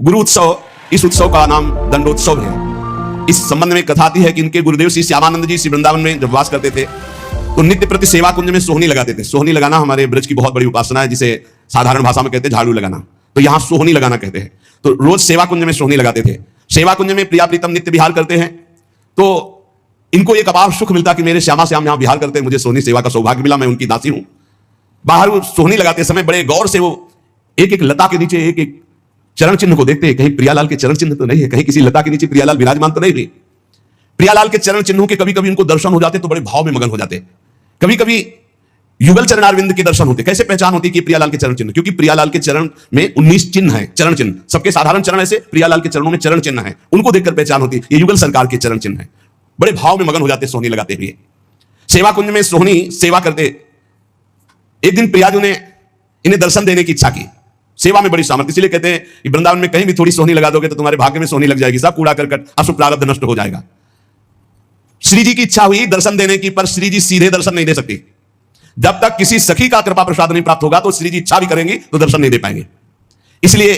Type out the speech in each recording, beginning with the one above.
गुरु उत्सव, इस उत्सव का नाम दंडोत्सव है। इस संबंध में कथा आती है कि इनके गुरुदेव श्री श्यामानंद जी श्री वृंदावन में जब वास करते थे तो नित्य प्रति सेवा कुंज में सोहनी लगाते थे। सोहनी लगाना हमारे ब्रज की बहुत बड़ी उपासना है, जिसे साधारण भाषा में कहते हैं झाड़ू लगाना, तो यहाँ सोहनी लगाना कहते हैं। तो रोज सेवा कुंज में सोहनी लगाते थे। सेवा कुंज में प्रिया प्रीतम नित्य विहार करते हैं, तो इनको एक अपार सुख मिलता कि मेरे श्यामा श्याम यहाँ विहार करते हैं, मुझे सोहनी सेवा का सौभाग्य मिला, मैं उनकी दासी हूं। बाहर वो सोहनी लगाते समय बड़े गौर से वो एक एक लता के नीचे एक एक चरण चिन्ह को देखते हैं, कहीं प्रियालाल के चरण चिन्ह तो नहीं है, कहीं किसी लता के नीचे प्रियालाल विराजमान तो नहीं है। प्रियालाल के चरण चिन्हों के कभी कभी उनको दर्शन हो जाते तो बड़े भाव में मगन हो जाते। कभी कभी युगल चरणारविंद के दर्शन होते। कैसे पहचान होती कि प्रियालाल के चरण चिन्ह? क्योंकि प्रियालाल के चरण में 19 चिन्ह है, चरण चिन्ह। सबके साधारण चरण ऐसे, प्रियालाल के चरणों में चरण चिन्ह है, उनको देखकर पहचान होती ये युगल सरकार के चरण चिन्ह है। बड़े भाव में मगन हो जाते सोहनी लगाते हुए। सेवा कुंज में सोहनी सेवा करते। एक दिन प्रियाजू ने इन्हें दर्शन देने की इच्छा की। सेवा में बड़ी सामर्थ्य, इसलिए कहते हैं कि वृंदावन में कहीं भी थोड़ी सोहनी लगा दोगे तो तुम्हारे भाग्य में सोहनी लग जाएगी, सब कूड़ा करकट अशुभ प्रारब्ध नष्ट हो जाएगा। श्री जी की इच्छा हुई दर्शन देने की, पर श्री जी सीधे दर्शन नहीं दे सकती। जब तक किसी सखी का कृपा प्रसाद नहीं प्राप्त होगा तो श्री जी इच्छा भी करेंगी तो दर्शन नहीं दे पाएंगे। इसलिए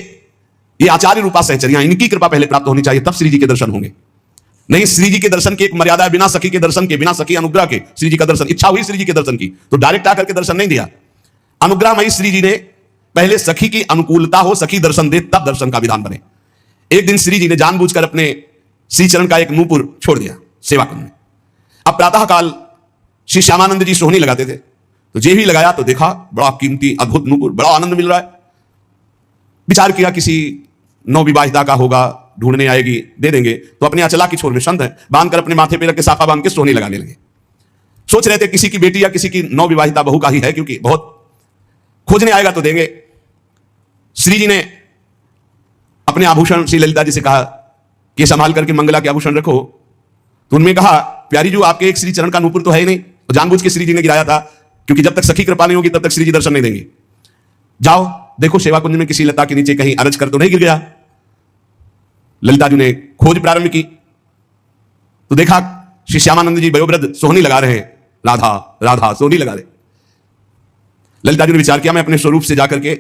ये आचार्य रूपा सहचर्या, इनकी कृपा पहले प्राप्त होनी चाहिए, तब श्री जी के दर्शन होंगे। नहीं, श्री जी के दर्शन की एक मर्यादा है, बिना सखी के दर्शन के, बिना सखी अनुग्रह के श्री जी का दर्शन। इच्छा हुई श्री जी के दर्शन की तो डायरेक्ट आकर के दर्शन नहीं दिया। अनुग्रहमयी श्री जी ने पहले सखी की अनुकूलता हो, सखी दर्शन दे, तब दर्शन का विधान बने। एक दिन श्री जी ने जानबूझकर अपने श्री चरण का एक नूपुर छोड़ दिया सेवा कुंज में। अब प्रातः काल श्री श्यामानंद जी सोहनी लगाते थे, तो जे भी लगाया तो देखा बड़ा कीमती अद्भुत नूपुर, बड़ा आनंद मिल रहा है। विचार किया किसी नवविवाहिता का होगा, ढूंढने आएगी, दे देंगे। तो अपने अचला की छोर में संत है, बांधकर अपने माथे पे रख के साफा बांध के सोहनी लगाने लगे। सोच रहे थे किसी की बेटी या किसी की नवविवाहिता बहू का ही है, क्योंकि बहुत खोजने आएगा तो देंगे। श्री जी ने अपने आभूषण श्री ललिता जी से कहा कि संभाल करके मंगला के आभूषण रखो। तो उनमें कहा, प्यारी जी आपके एक श्री चरण का नूपुर तो है ही नहीं, तो जानबूझ के श्री जी ने गिराया था, क्योंकि जब तक सखी कृपा नहीं होगी तब तक श्री जी दर्शन नहीं देंगे। जाओ देखो सेवा कुंज में किसी लता के नीचे कहीं अरज कर तो नहीं गिर गया। ललिता जी ने खोज प्रारंभ की तो देखा श्री श्यामानंद जी वयोवृद्ध सोहनी लगा रहे हैं, राधा राधा सोहनी लगा रहे। ललिता जी ने विचार किया मैं अपने स्वरूप से जाकर के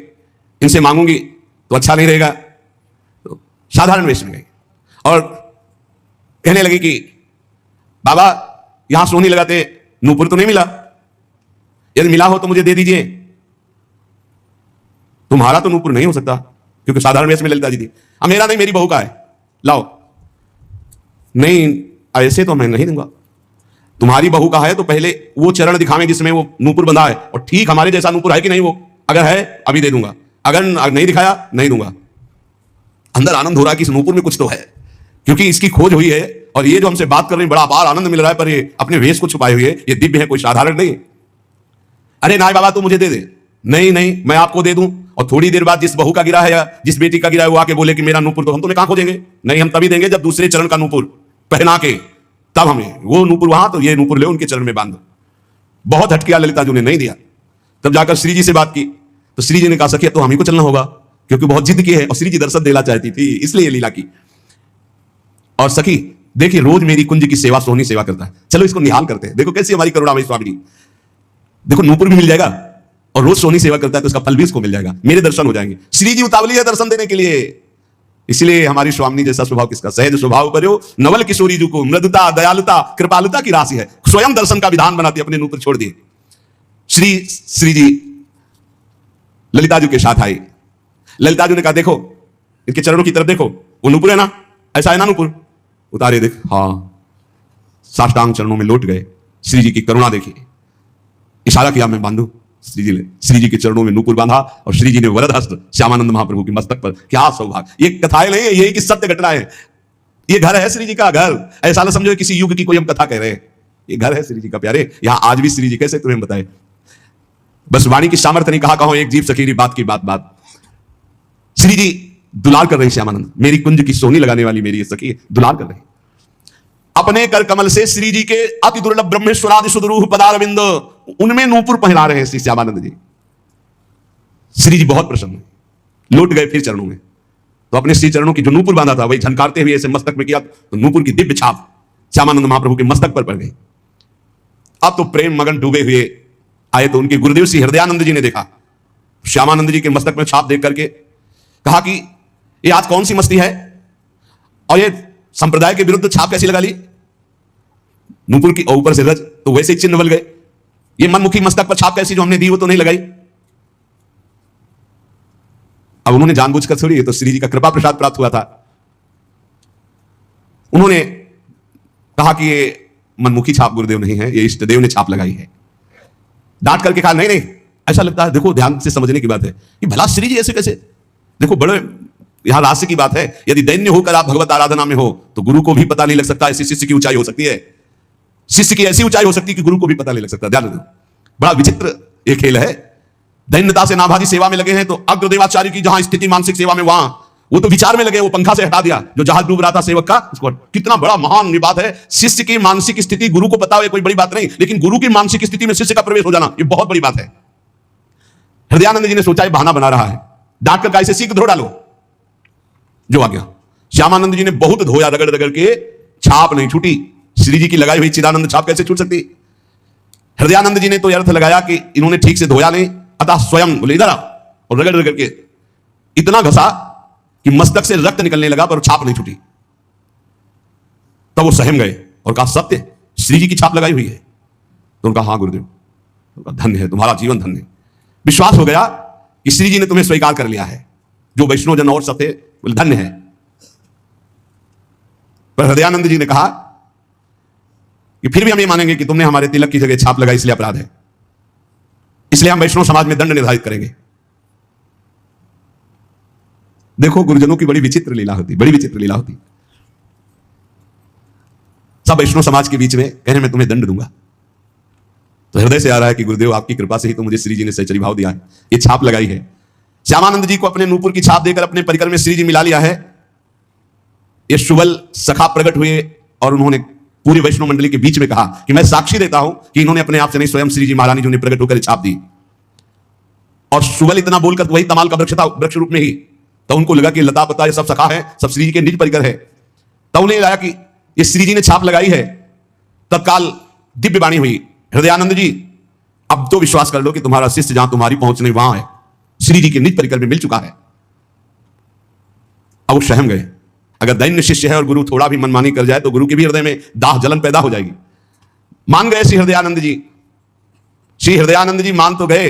इनसे मांगूंगी तो अच्छा नहीं रहेगा, तो साधारण वेश में गई और कहने लगी कि बाबा यहां सोहनी लगाते नूपुर तो नहीं मिला, यदि मिला हो तो मुझे दे दीजिए। तुम्हारा तो नूपुर नहीं हो सकता, क्योंकि साधारण वेश में ललिता जी थी। अब मेरा नहीं, मेरी बहू का है, लाओ। नहीं ऐसे तो मैं नहीं दूंगा, तुम्हारी बहू का है तो पहले वो चरण दिखावें जिसमें वो नूपुर बंधा है, और ठीक हमारे जैसा नूपुर है कि नहीं, वो अगर है अभी दे दूंगा, अगर नहीं दिखाया नहीं दूंगा। अंदर आनंद हो रहा है कि इस नूपुर में कुछ तो है, क्योंकि इसकी खोज हुई है और ये जो हमसे बात कर रहे हैं बड़ा अपार आनंद मिल रहा है, पर ये अपने वेश को छुपाए हुए, ये दिव्य है, कोई साधारण नहीं। अरे नाय बाबा तू मुझे दे दे। नहीं नहीं मैं आपको दे दूं, और थोड़ी देर बाद जिस बहू का गिरा है या जिस बेटी का गिरा है वो आके बोले कि मेरा नूपुर, तो हम तुम्हें कहां खोजेंगे? नहीं, हम तभी देंगे जब दूसरे चरण का नूपुर पहना के, तब हमें वो नूपुर वहां, तो ये नूपुर ले उनके चरण में बांध दो। बहुत हट किया ललिता जी ने, नहीं दिया। तब जाकर श्री जी से बात की तो श्री जी ने कहा सखिया तो हम ही को चलना होगा, क्योंकि बहुत जिद की है और श्री जी दर्शन देना चाहती थी, इसलिए लीला की। और सखी देखिए रोज मेरी कुंज की सेवा सोहनी सेवा करता है, चलो इसको निहाल करते हैं, देखो कैसी हमारी करुणामयी स्वामी जी। देखो नूपुर भी मिल जाएगा और रोज सोहनी सेवा करता है तो इसका फल भी इसको मिल जाएगा, मेरे दर्शन हो जाएंगे। श्री जी उतावली है दर्शन देने के लिए, इसलिए हमारी स्वामी जैसा स्वभाव किसका, सहज स्वभाव करो नवल किशोरी जी को, मृदुता दयालुता कृपालुता की राशि है, स्वयं दर्शन का विधान बनाती, अपने नूपुर छोड़ दिए। श्री जी ललिता जी के साथ आई। ललिता जी ने कहा देखो इनके चरणों की तरफ देखो, वो नूपुर है ना, ऐसा है ना नूपुर? उतारे देख, हाँ, साष्टांग चरणों में लौट गए। श्री जी की करुणा देखी, इशारा किया मैं बांधू। श्री जी ने श्री जी के चरणों में नूपुर बांधा और श्री जी ने वरद हस्त श्यामानंद महाप्रभु के मस्तक पर, क्या सौभाग्य। ये कथाएं नहीं है, यही की सत्य घटना है। ये घर है श्री जी का घर, ऐसा ना समझो किसी युग की कोई हम कथा कह रहे हैं, ये घर है श्री जी का प्यारे। यहां आज भी श्री जी कैसे तुम्हें बताए, बस वाणी की सामर्थ्य नहीं, कहा कहो एक जीव सखीरी बात की बात। श्री जी दुलार कर रही श्यामानंद, मेरी कुंज की सोहनी लगाने वाली मेरी सखी दुलार कर रही। अपने कर कमल से श्री जी के अति दुर्लभ ब्रह्मेश्वरादि सुदरूह पदारविंद, उनमें नूपुर पहना रहे हैं श्री श्यामानंद जी। श्री जी बहुत प्रसन्न, लौट गए फिर चरणों में, तो अपने श्री चरणों की जो नूपुर बांधा था वही झनकारते हुए ऐसे मस्तक में किया, तो नूपुर की दिव्य छाप श्यामानंद महाप्रभु के मस्तक पर पड़ गई। अब तो प्रेम मगन डूबे हुए आए तो उनके गुरुदेव श्री हृदयानंद जी ने देखा श्यामानंद जी के मस्तक में छाप देख करके कहा कि ये आज कौन सी मस्ती है? और ये संप्रदाय के विरुद्ध छाप कैसी लगा ली? नूपुर की ऊपर से रज, तो वैसे ही चिन्ह बल गए। ये मनमुखी मस्तक पर छाप कैसी जो हमने दी वो तो नहीं लगाई। अब उन्होंने जानबूझकर थोड़ी, ये तो श्री जी का कृपा प्रसाद प्राप्त हुआ था। उन्होंने कहा कि ये मनमुखी छाप गुरुदेव नहीं है, ये इष्टदेव ने छाप लगाई है। डांट करके कहा नहीं नहीं, ऐसा लगता है, देखो ध्यान से समझने की बात है कि भला श्री जी ऐसे कैसे, देखो बड़े यहां रहस्य की बात है। यदि दैन्य होकर आप भगवत आराधना में हो तो गुरु को भी पता नहीं लग सकता। ऐसी शिष्य की ऊंचाई हो सकती है, शिष्य की ऐसी ऊंचाई हो सकती है कि गुरु को भी पता नहीं लग सकता। ध्यान दो, बड़ा विचित्र ये खेल है। दैन्यता से नाभाजी सेवा में लगे हैं तो अग्रदेवाचार्य की जहां स्थिति मानसिक सेवा में, वहां वो तो विचार में लगे, वो पंखा से हटा दिया जो जहाज डूब रहा था सेवक का, उसको। कितना बड़ा महान बात है। शिष्य की मानसिक स्थिति गुरु को पता हो कोई बड़ी बात नहीं, लेकिन गुरु की मानसिक स्थिति में शिष्य का प्रवेश हो जाना ये बहुत बड़ी बात है। हृदयानंद जी ने सोचा ये बहाना बना रहा है, डांट कर कैसे सीख धो डालो, जो आ गया। श्यामानंद जी ने बहुत धोया, रगड़ रगड़ के, छाप नहीं छूटी। श्री जी की लगाई हुई चिदानंद छाप कैसे छूट सकती? हृदयानंद जी ने तो अर्थ लगाया कि इन्होंने ठीक से धोया नहीं, अतः स्वयं बोले इधर आओ, और रगड़ रगड़ के इतना घसा कि मस्तक से रक्त निकलने लगा पर छाप नहीं छूटी। तब वो सहम गए और कहा सत्य श्री जी की छाप लगाई हुई है। तो उनका हाँ गुरुदेव, उनका धन्य है, तुम्हारा जीवन धन्य। विश्वास हो गया कि श्री जी ने तुम्हें स्वीकार कर लिया है। जो वैष्णव जन और सब थे बोले धन्य है। पर हृदयानंद जी ने कहा कि फिर भी हम ये मानेंगे कि तुमने हमारे तिलक की जगह छाप लगाई, इसलिए अपराध है, इसलिए हम वैष्णव समाज में दंड निर्धारित करेंगे। देखो गुरुजनों की बड़ी विचित्र लीला होती, बड़ी विचित्र लीला होती। सब वैष्णव समाज के बीच में कह रहे मैं तुम्हें दंड दूंगा। तो हृदय से आ रहा है कि गुरुदेव आपकी कृपा से ही तो मुझे श्री जी ने सहचरी भाव दिया है, ये छाप लगाई है। श्यामानंद जी को अपने नूपुर की छाप देकर अपने परिकर में श्री जी मिला लिया है। ये शुबल सखा प्रकट हुए और उन्होंने पूरी वैष्णव मंडली के बीच में कहा कि मैं साक्षी देता हूं कि इन्होंने अपने आप से नहीं, स्वयं श्री जी महारानी जी ने प्रकट होकर छाप दी। और शुबल इतना बोलकर वही तमाल का वृक्ष था, वृक्ष रूप में ही। तो उनको लगा कि लता पता ये सब सखा है, सब श्री जी के निज परिकर है। तब उन्हें लगा कि ये श्री जी ने छाप लगाई है। तत्काल दिव्य वाणी हुई, हृदयानंद जी अब तो विश्वास कर लो कि तुम्हारा शिष्य जहां तुम्हारी पहुंच नहीं वहां है, श्री जी के निज परिकर में मिल चुका है। अब वो सहम गए। अगर दैन्य शिष्य है और गुरु थोड़ा भी मनमानी कर जाए तो गुरु के भी हृदय में दाह जलन पैदा हो जाएगी। मान गए श्री हृदयानंद जी। श्री हृदयानंद जी मान तो गए,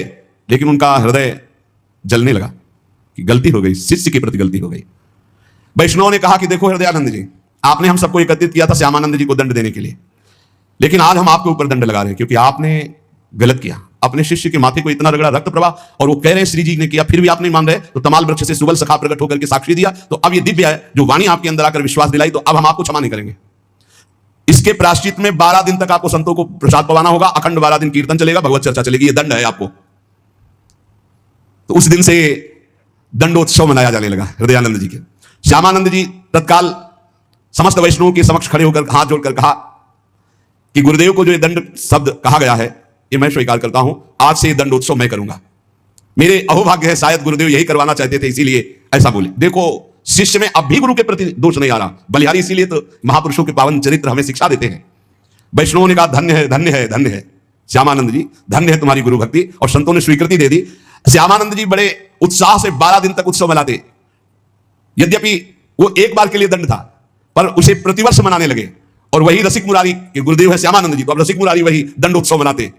लेकिन उनका हृदय जलने लगा कि गलती हो गई, शिष्य के प्रति गलती हो गई। वैष्णव ने कहा कि देखो हृदयानंद जी, आपने हम सबको एकत्रित किया था श्यामानंद जी को दंड देने के लिए, लेकिन आज हम आपके ऊपर दंड लगा रहे हैं क्योंकि आपने गलत किया। अपने शिष्य के माथे को इतना रगड़ा रक्त प्रवाह, और वो कह रहे हैं श्री जी ने किया, फिर भी आप नहीं मान रहे। तो तमाल वृक्ष से सुबल सखा प्रकट होकर के साक्षी दिया। तो अब ये दिव्य है जो वाणी आपके अंदर आकर विश्वास दिलाई, तो अब हम आपको क्षमा नहीं करेंगे। इसके प्रायश्चित में 12 दिन तक आपको संतों को प्रसाद पवाना होगा, अखंड 12 दिन कीर्तन चलेगा, भगवत चर्चा चलेगी, ये दंड है आपको। तो उस दिन से दंडोत्सव मनाया जाने लगा हृदयानंद जी के। श्यामानंद जी तत्काल समस्त वैष्णवों के समक्ष खड़े होकर हाथ जोड़कर कहा कि गुरुदेव को जो ये दंड शब्द कहा गया है ये मैं स्वीकार करता हूं, आज से ये दंडोत्सव मैं करूंगा। मेरे अहोभाग्य है, शायद गुरुदेव यही करवाना चाहते थे, इसीलिए ऐसा बोले। देखो शिष्य में अब भी गुरु के प्रति दोष नहीं आ रहा। बलिहारी इसीलिए तो महापुरुषों के पावन चरित्र हमें शिक्षा देते हैं। वैष्णवों ने कहा धन्य है, धन्य है, धन्य है श्यामानंद जी, धन्य है तुम्हारी गुरु भक्ति। और संतों ने स्वीकृति दे दी। श्यामानंद जी बड़े उत्साह से 12 दिन तक उत्सव मनाते। यद्यपि वो एक बार के लिए दंड था, पर उसे प्रतिवर्ष मनाने लगे। और वही रसिक मुरारी के गुरुदेव है श्यामानंद जी, तो अब रसिक मुरारी वही दंडोत्सव मनाते।